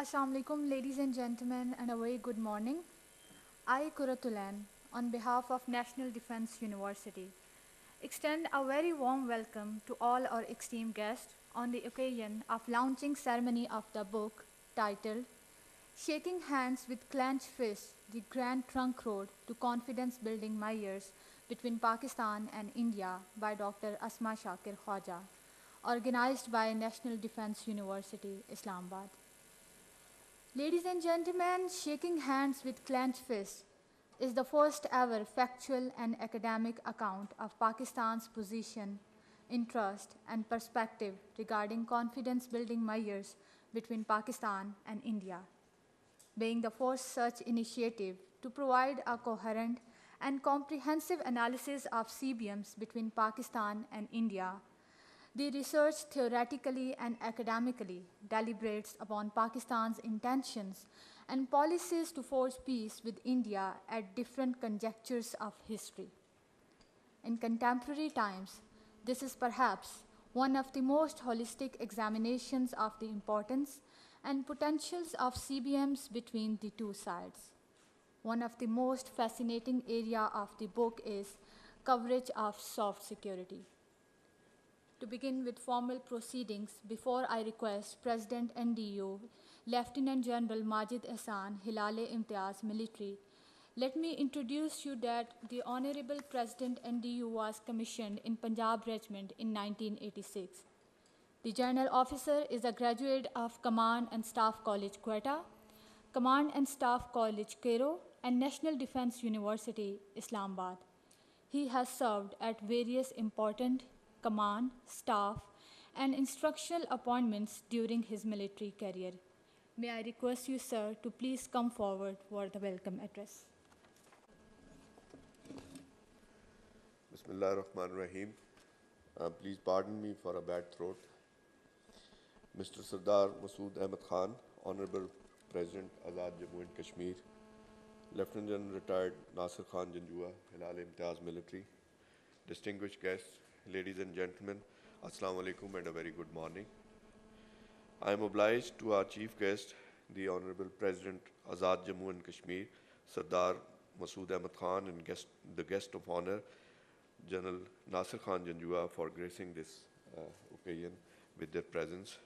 Assalamu alaikum, ladies and gentlemen, and a very good morning. I, Kuratulan, on behalf of National Defense University, extend a very warm welcome to all our esteemed guests on the occasion of launching ceremony of the book titled Shaking Hands with Clenched Fists, the Grand Trunk Road to Confidence Building Measures between Pakistan and India by Dr. Asma Shakir Khawaja, organized by National Defense University Islamabad. Ladies and gentlemen, shaking hands with clenched fists is the first ever factual and academic account of Pakistan's position, interest, and perspective regarding confidence building measures between Pakistan and India. Being the first such initiative to provide a coherent and comprehensive analysis of CBMs between Pakistan and India, the research theoretically and academically deliberates upon Pakistan's intentions and policies to forge peace with India at different conjunctures of history. In contemporary times, this is perhaps one of the most holistic examinations of the importance and potentials of CBMs between the two sides. One of the most fascinating areas of the book is coverage of soft security. To begin with formal proceedings, before I request President NDU, Lieutenant General Majid Ehsan, Hilale-e-Imtiaz Military, let me introduce you that the Honorable President NDU was commissioned in Punjab Regiment in 1986. The General Officer is a graduate of Command and Staff College, Quetta, Command and Staff College, Cairo, and National Defense University, Islamabad. He has served at various important command, staff, and instructional appointments during his military career. May I request you, sir, to please come forward for the welcome address. Bismillah ar-Rahman ar-Rahim. Please pardon me for a bad throat. Mr. Sardar Masood Ahmed Khan, Honorable President Azad Jammu and Kashmir, Lieutenant General Retired Nasir Khan Janjua, Hilale-e-Imtiaz Military, distinguished guests, ladies and gentlemen, Assalamu alaikum and a very good morning. I am obliged to our chief guest, the Honorable President Azad Jammu and Kashmir, Sardar Masood Ahmed Khan, and the guest of honor, General Nasir Khan Janjua, for gracing this occasion with their presence.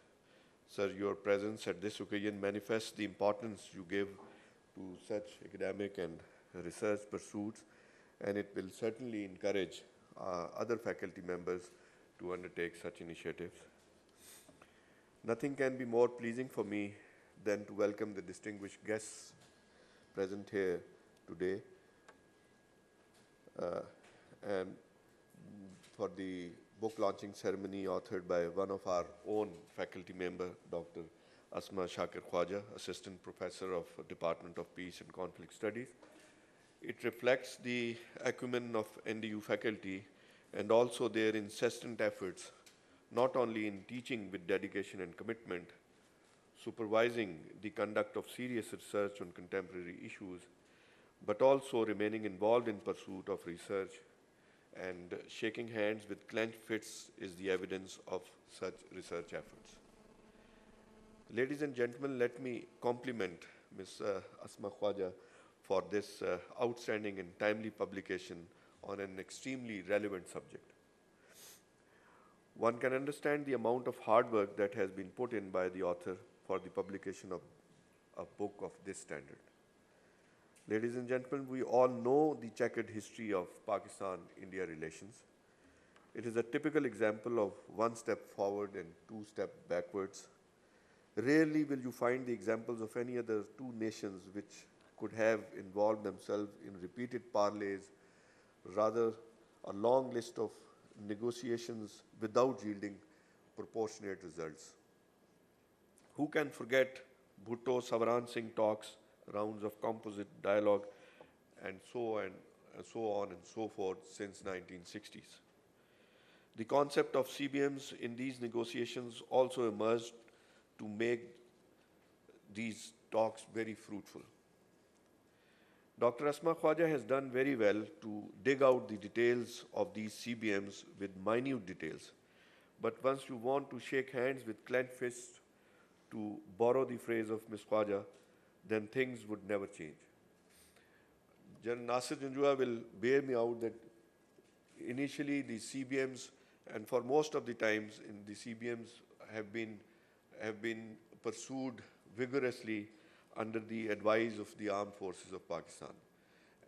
Sir, your presence at this occasion manifests the importance you give to such academic and research pursuits, and it will certainly encourage other faculty members to undertake such initiatives. Nothing can be more pleasing for me than to welcome the distinguished guests present here today and for the book launching ceremony authored by one of our own faculty member, Dr. Asma Shakir Khawaja, Assistant Professor of Department of Peace and Conflict Studies. It reflects the acumen of NDU faculty and also their incessant efforts, not only in teaching with dedication and commitment, supervising the conduct of serious research on contemporary issues, but also remaining involved in pursuit of research, and shaking hands with clenched fists is the evidence of such research efforts. Ladies and gentlemen, let me compliment Ms. Asma Khawaja for this outstanding and timely publication on an extremely relevant subject. One can understand the amount of hard work that has been put in by the author for the publication of a book of this standard. Ladies and gentlemen, we all know the checkered history of Pakistan-India relations. It is a typical example of one step forward and two steps backwards. Rarely will you find the examples of any other two nations which could have involved themselves in repeated parleys, rather a long list of negotiations without yielding proportionate results. Who can forget Bhutto Savaran Singh talks, rounds of composite dialogue, and so on and so forth since 1960s. The concept of CBMs in these negotiations also emerged to make these talks very fruitful. Dr. Asma Khawaja has done very well to dig out the details of these CBMs with minute details. But once you want to shake hands with clenched fists, to borrow the phrase of Ms. Khawaja, then things would never change. General Nasir Janjua will bear me out that initially the CBMs, and for most of the times in the CBMs have been pursued vigorously under the advice of the armed forces of Pakistan.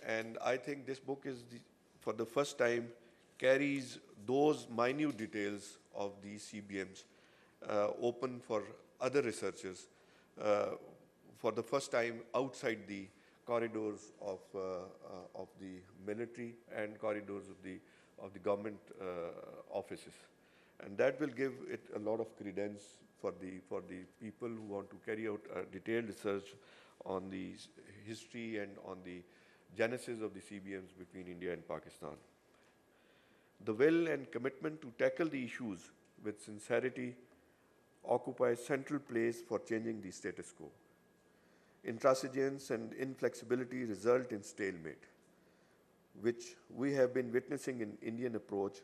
And I think this book is, for the first time, carries those minute details of these CBMs open for other researchers for the first time outside the corridors of the military and corridors of the government offices. And that will give it a lot of credence for the people who want to carry out detailed research on the history and on the genesis of the CBMs between India and Pakistan. The will and commitment to tackle the issues with sincerity occupies central place for changing the status quo. Intransigence and inflexibility result in stalemate, which we have been witnessing in Indian approach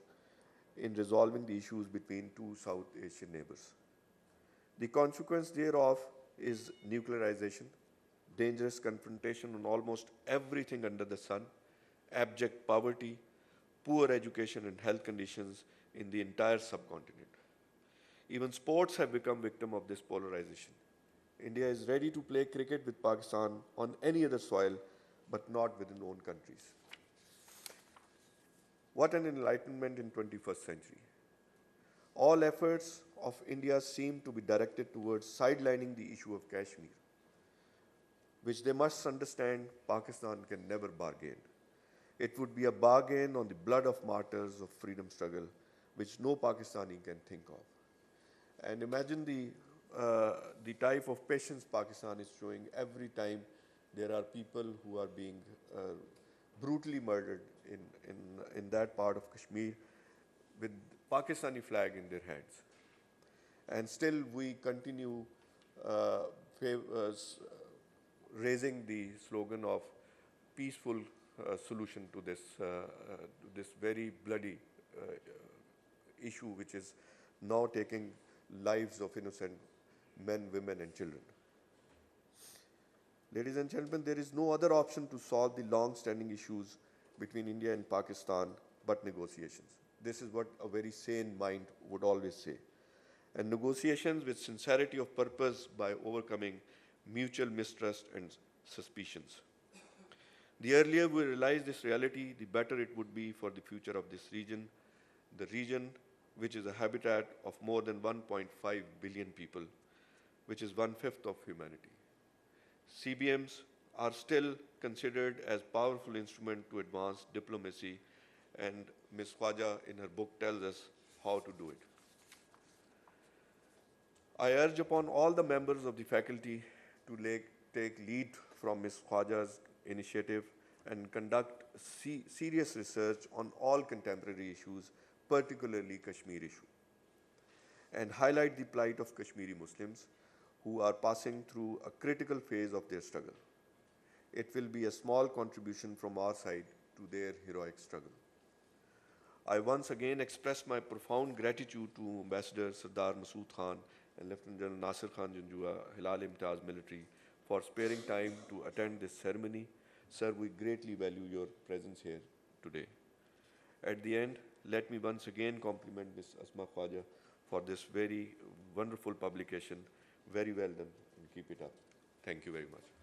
in resolving the issues between two South Asian neighbors. The consequence thereof is nuclearization, dangerous confrontation on almost everything under the sun, abject poverty, poor education and health conditions in the entire subcontinent. Even sports have become victim of this polarization. India is ready to play cricket with Pakistan on any other soil, but not within own countries. What an enlightenment in 21st century. All efforts of India seem to be directed towards sidelining the issue of Kashmir, which they must understand Pakistan can never bargain. It would be a bargain on the blood of martyrs of freedom struggle, which no Pakistani can think of. And imagine the type of patience Pakistan is showing every time there are people who are being brutally murdered in that part of Kashmir with Pakistani flag in their hands. And still we continue raising the slogan of peaceful solution to this very bloody issue, which is now taking lives of innocent men, women, and children. Ladies and gentlemen, there is no other option to solve the long-standing issues between India and Pakistan but negotiations. This is what a very sane mind would always say. And negotiations with sincerity of purpose by overcoming mutual mistrust and suspicions. The earlier we realize this reality, the better it would be for the future of this region, the region which is a habitat of more than 1.5 billion people, which is 1/5 of humanity. CBMs are still considered as powerful instrument to advance diplomacy, and Ms. Khawaja in her book tells us how to do it. I urge upon all the members of the faculty to take lead from Ms. Khawaja's initiative and conduct serious research on all contemporary issues, particularly Kashmir issue, and highlight the plight of Kashmiri Muslims who are passing through a critical phase of their struggle. It will be a small contribution from our side to their heroic struggle. I once again express my profound gratitude to Ambassador Sardar Masood Khan and Lieutenant General Nasir Khan Janjua, Hilal Imtiaz Military, for sparing time to attend this ceremony. Sir, we greatly value your presence here today. At the end, let me once again compliment Ms. Asma Khawaja for this very wonderful publication. Very well done, and keep it up. Thank you very much.